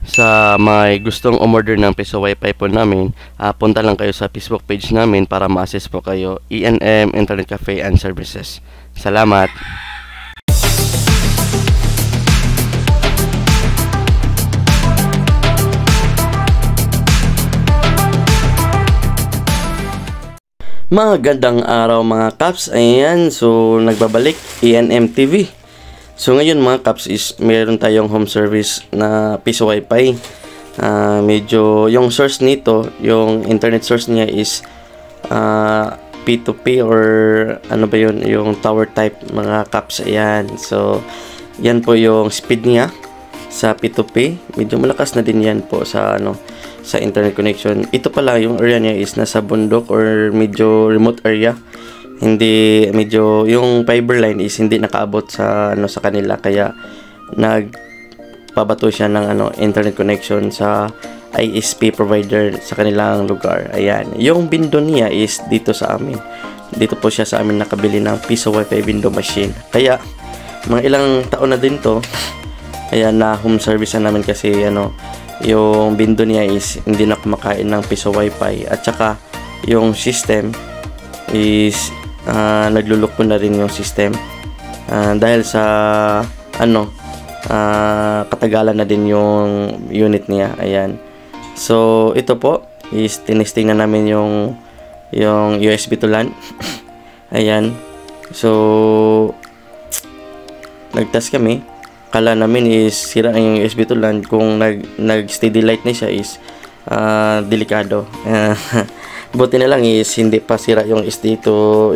Sa may gustong umorder ng piso wifi po namin, punta lang kayo sa Facebook page namin para ma-assist po kayo. ENM Internet Cafe and Services. Salamat! Magandang araw mga Kaps. Ayan, so nagbabalik ENM TV. So ngayon mga Kaps is meron tayong home service na piso wifi. Medyo yung source nito, yung internet source niya is P2P or ano ba yun, yung tower type mga Kaps. Ayan, so yan po yung speed niya sa P2P. Medyo malakas na din yan po sa sa internet connection. Ito pala yung area niya is nasa bundok or medyo remote area. Hindi medyo yung fiber line is hindi nakaabot sa sa kanila, kaya nagpabato siya ng internet connection sa ISP provider sa kanilang lugar. Ayan. Yung window niya is dito sa amin. Dito po siya sa amin nakabili ng piso wifi window machine. Kaya mga ilang taon na din to. Ayan, na home service na namin kasi yung window niya is hindi na kumakain ng piso wifi, at saka yung system is naglulok po na rin yung system dahil sa katagalan na din yung unit niya. Ayan, so ito po is tinesting na namin yung USB to LAN. Ayan, so nagtest kami. Kala namin is sira yung USB to LAN. Kung nag steady light na siya is delikado. Buti na lang is hindi pa sira yung USB to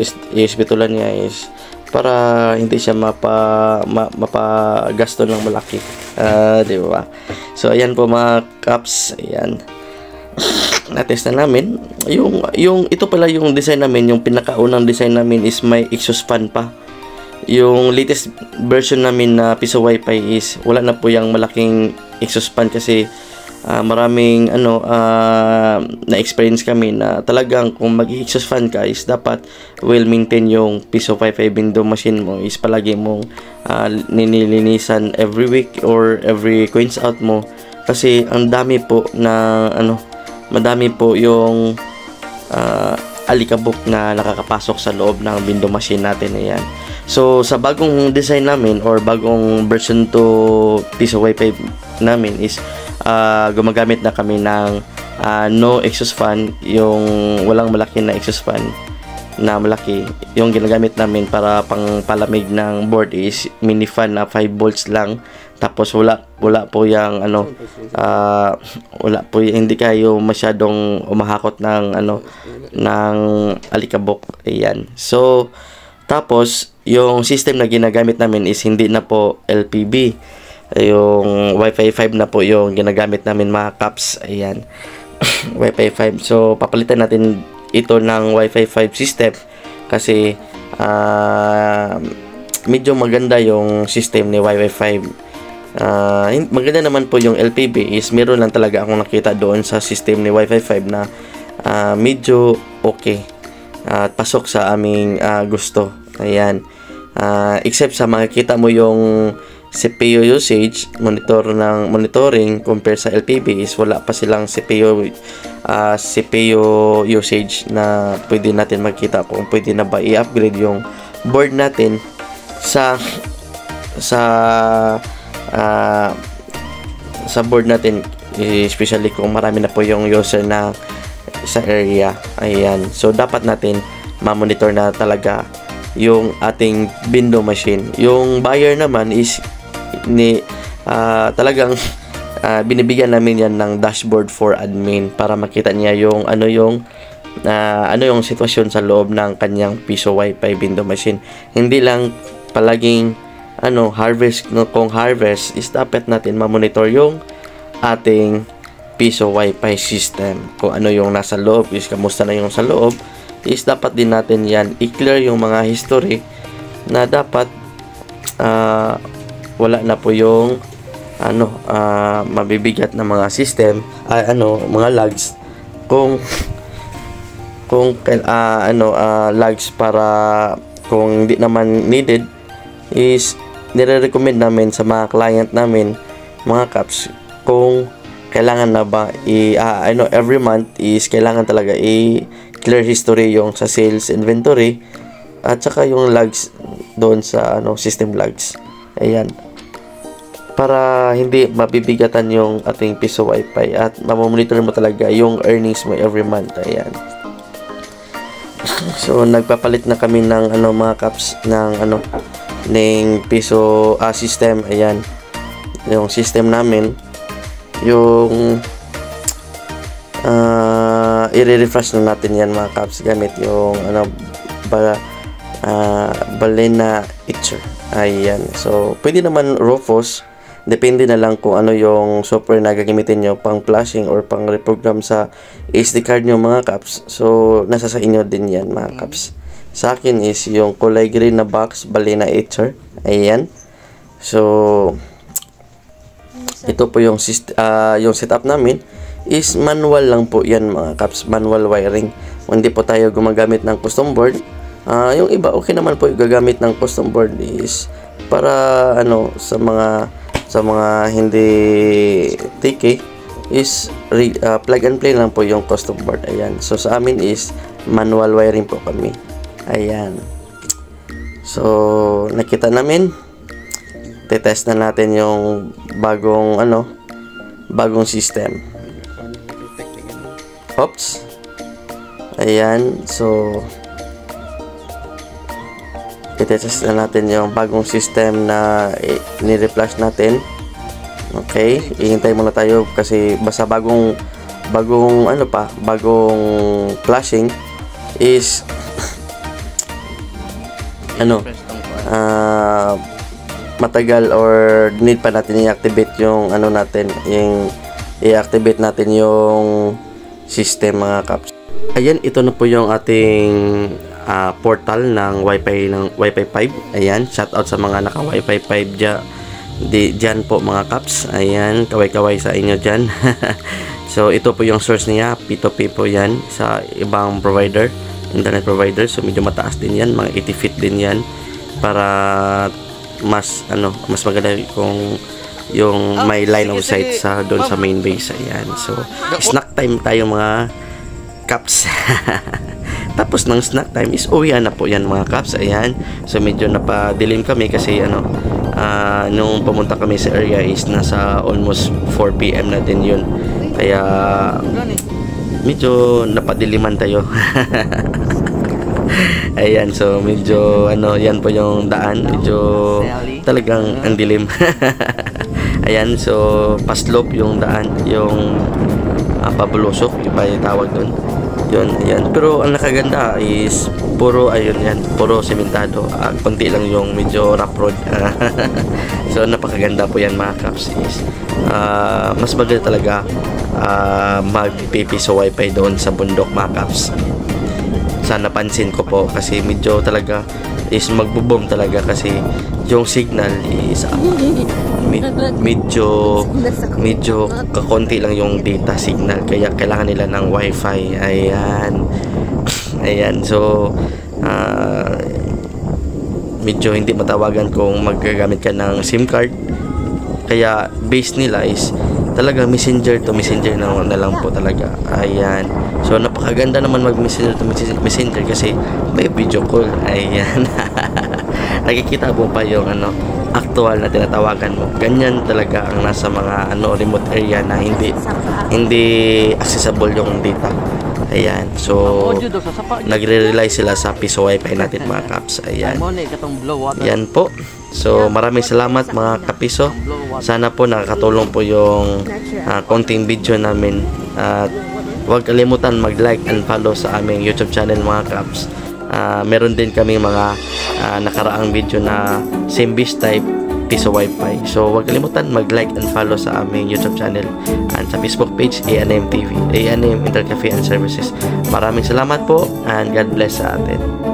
LAN niya, is para hindi siya mapagasto ng malaki. Di ba? So ayan po mga Kaps. Ayan, na-test na namin. Yung ito pala yung design namin, yung pinakaunang design namin is may exhaust fan pa. Yung latest version namin na piso wifi is wala na po yung malaking exhaust fan kasi maraming na-experience kami na talagang kung mag-exhaust fan ka is dapat well maintain yung piso wifi window machine mo, is palagi mong ninilinisan every week or every coins out mo, kasi ang dami po na madami po yung alikabok na nakakapasok sa loob ng window machine natin. Ayan. So sa bagong design namin or bagong version to piso wifi namin is gumagamit na kami ng no exhaust fan, yung walang malaki na exhaust fan na malaki. Yung ginagamit namin para pang palamig ng board is mini fan na 5 volts lang, tapos wala po yung wala po, hindi kayo masyadong umahakot ng ng alikabok. Ayan, so tapos yung system na ginagamit namin is hindi na po LPB, yung Wi-Fi 5 na po yung ginagamit namin mga Kaps. Ayan, Wi-Fi 5. So papalitan natin ito ng Wi-Fi 5 system kasi medyo maganda yung system ni Wi-Fi 5. Maganda naman po yung LPB, is meron lang talaga akong nakita doon sa system ni Wi-Fi 5 na medyo okay at pasok sa aming gusto. Ayan, except sa makikita mo yung CPU usage, monitoring compare sa LPB is wala pa silang CPU usage na pwede natin makita kung pwede na ba i-upgrade yung board natin sa board natin, especially kung marami na po yung user na sa area. Ayan, so dapat natin ma-monitor na talaga yung ating window machine. Yung buyer naman is talagang binibigyan namin yan ng dashboard for admin para makita niya yung yung sitwasyon sa loob ng kanyang piso wifi window machine. Hindi lang palaging harvest. Kung harvest is dapat natin ma-monitor yung ating piso wifi system, kung ano yung nasa loob, is kamusta na yung sa loob, is dapat din natin yan i-clear yung mga history na dapat wala na po yung mabibigat na mga system, mga lags, kung lags, para kung hindi naman needed is nire-recommend namin sa mga client namin mga Kaps kung kailangan na ba every month is kailangan talaga clear history yung sa sales inventory at saka yung logs doon sa system logs. Ayan. Para hindi mabibigatan yung ating piso wifi at mamonitor mo talaga yung earnings mo every month. Ayan. So nagpapalit na kami ng mga caps ng piso system. Ayan. Yung system namin yung i-refresh na natin yan mga caps gamit yung Balena Etcher. Ayan. So pwede naman Rufus, depende na lang kung ano yung software na gagamitin nyo pang flashing or pang reprogram sa SD card nyo mga caps. So nasa sa inyo din yan mga caps. Sa akin is yung kulay green na box Balena Etcher. Ayan. So ito po yung setup namin is manual lang po yan mga caps, manual wiring. Hindi po tayo gumagamit ng custom board. Yung iba okay naman po gagamit ng custom board is para sa mga hindi TK is plug and play lang po yung custom board. Ayan. So sa amin is manual wiring po kami. Ayan. So nakita namin, test na natin yung bagong system. Oops. Ayan. So i-test na natin yung bagong system na ni-reflash natin. Okay, ihintay muna tayo kasi basta bagong flashing is matagal or need pa natin i-activate yung i-activate natin yung system mga caps. Ayan, ito na po yung ating portal ng Wi-Fi 5. Ayan, shout out sa mga naka Wi-Fi 5 dyan po mga caps. Ayan, kaway-kaway sa inyo dyan. So ito po yung source niya, P2P po yan sa ibang provider, internet provider. So medyo mataas din yan, mga 80 feet din yan para mas maganda kung yung may line of sight sa doon sa main base. Ayan. So snack time tayo mga caps. Tapos ng snack time is uwian na po yan mga caps. Ayan. So medyo napadilim kami kasi nung pumunta kami sa area is nasa almost 4 PM na din yun. Kaya medyo napadiliman tayo. Ayan, so medyo yan po yung daan, medyo talagang ang dilim. Ayan, so paslope yung daan, yung pabulusok, iba yung tawag doon. Yun, ayan. Pero ang nakaganda is puro puro sementado. Konti lang yung medyo rough road. So napakaganda po yan mga caps. Is mas maganda talaga magpipiso wifi doon sa bundok mga caps. Sana pansin ko po kasi medyo talaga is magbo-boom talaga kasi yung signal is medyo kakonti lang yung data signal kaya kailangan nila ng wifi. Ayan, so medyo hindi matawagan kung magagamit ka ng SIM card, kaya base nila is talaga messenger to messenger na lang po talaga. Ayan, so napakaganda naman mag messenger to messenger kasi may video call. Ayan. Nakikita mo pa yung actual na tinatawagan mo. Ganyan talaga ang nasa mga remote area na hindi accessible yung data. Ayan, so nagre-rely sila sa piso wifi natin mga caps. Ayan. Yan po. So maraming salamat mga kapiso. Sana po nakakatulong po yung konting video namin. At huwag kalimutan mag-like and follow sa aming YouTube channel mga caps. Meron din kami mga nakaraang video na same base type piso wifi. So huwag kalimutan mag-like and follow sa aming YouTube channel and sa Facebook page A&M TV, A&M Internet Cafe and Services. Maraming salamat po and God bless sa atin.